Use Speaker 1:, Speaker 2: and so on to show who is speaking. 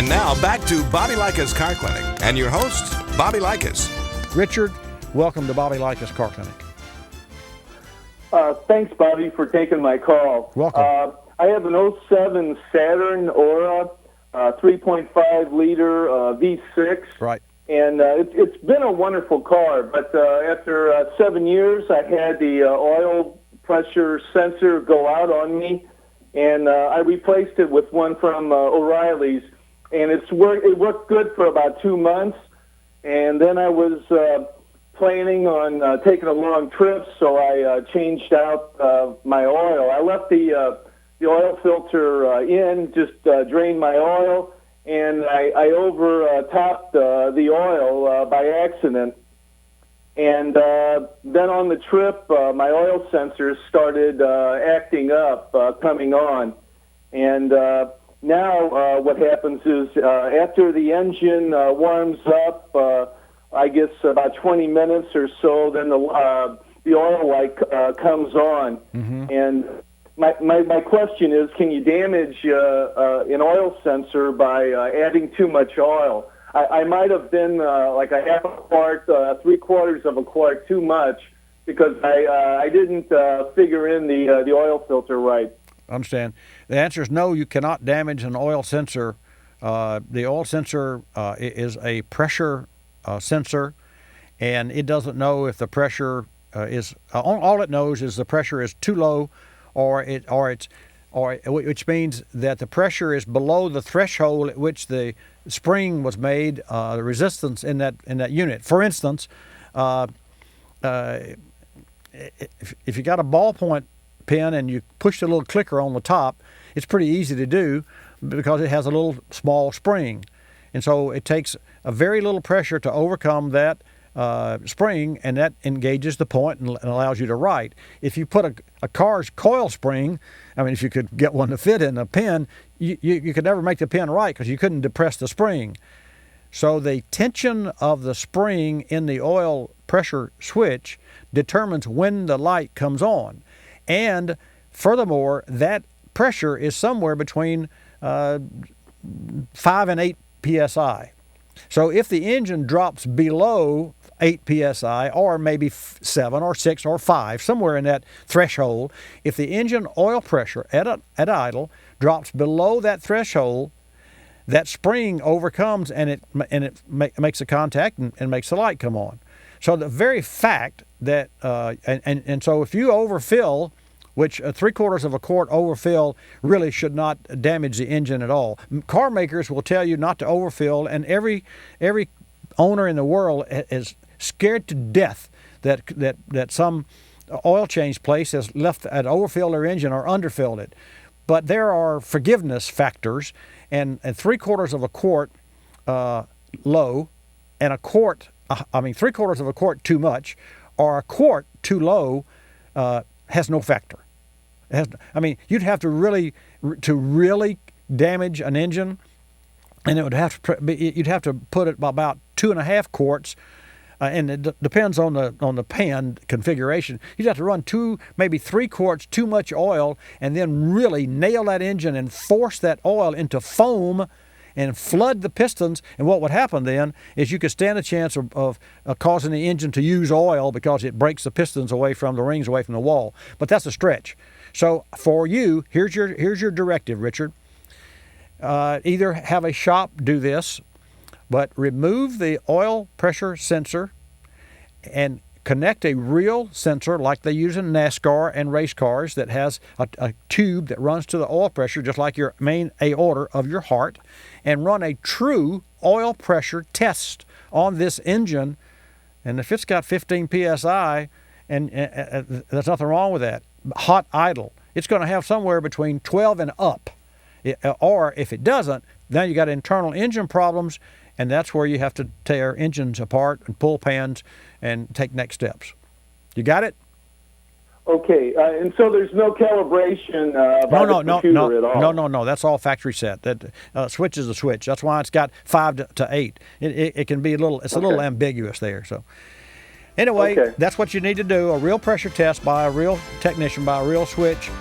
Speaker 1: And now back to Bobby Likis Car Clinic and your host, Bobby Likis.
Speaker 2: Richard, welcome to Bobby Likis Car Clinic.
Speaker 3: Thanks, Bobby, for taking my call.
Speaker 2: Welcome.
Speaker 3: I have an '07 Saturn Aura, 3.5-liter V6.
Speaker 2: Right.
Speaker 3: And it's been a wonderful car, but after 7 years, I had the oil pressure sensor go out on me, and I replaced it with one from O'Reilly's, and it worked good for about 2 months, and then I was planning on taking a long trip, so I changed out my oil. I left the oil filter in, just drained my oil, and I over-topped the oil by accident. And then on the trip, my oil sensors started acting up, coming on. And now what happens is after the engine warms up, I guess about 20 minutes or so, then the oil light comes on. Mm-hmm. And my question is, can you damage an oil sensor by adding too much oil? I might have been like a half a quart, 3/4 of a quart too much because I didn't figure in the oil filter right.
Speaker 2: I understand. The answer is no, you cannot damage an oil sensor. The oil sensor is a pressure sensor, and it doesn't know if the pressure is all it knows is the pressure is too low, which means that the pressure is below the threshold at which the spring was made, the resistance in that unit. For instance, if you got a ballpoint pen and you push the little clicker on the top, it's pretty easy to do because it has a little small spring. And so it takes a very little pressure to overcome that spring, and that engages the point and allows you to write. If you put a car's coil spring, I mean, if you could get one to fit in a pen, you could never make the pen right because you couldn't depress the spring. So the tension of the spring in the oil pressure switch determines when the light comes on. And furthermore, that pressure is somewhere between 5 and 8 psi. So if the engine drops below 8 psi, or maybe 7 or 6 or 5, somewhere in that threshold, if the engine oil pressure at idle drops below that threshold, that spring overcomes and it makes a contact and makes the light come on. So the very fact that and so if you overfill, which 3/4 of a quart overfill really should not damage the engine at all. Car makers will tell you not to overfill, and every owner in the world is scared to death that some oil change place has left an overfilled their engine or underfilled it. But there are forgiveness factors, and 3/4 of a quart low, and 3/4 of a quart too much, or a quart too low has no factor. You'd have to really damage an engine, and it would you'd have to put it about 2.5 quarts, and it depends on the pan configuration. You'd have to run 2, maybe 3 quarts too much oil, and then really nail that engine and force that oil into foam and flood the pistons. And what would happen then is you could stand a chance of causing the engine to use oil because it breaks the pistons away from the rings, away from the wall. But that's a stretch. So for you, here's your directive, Richard. Either have a shop do this, but remove the oil pressure sensor and connect a real sensor like they use in NASCAR and race cars that has a tube that runs to the oil pressure just like your main aorta of your heart, and run a true oil pressure test on this engine. And if it's got 15 psi, and there's nothing wrong with that, hot idle, it's going to have somewhere between 12 and up. Or if it doesn't, then you got internal engine problems, and that's where you have to tear engines apart and pull pans and take next steps. You got it?
Speaker 3: Okay, and so there's no calibration by the computer at all?
Speaker 2: No. That's all factory set. That switch is a switch. That's why it's got 5 to 8. It can be a little ambiguous there. So anyway, That's what you need to do, a real pressure test by a real technician, by a real switch,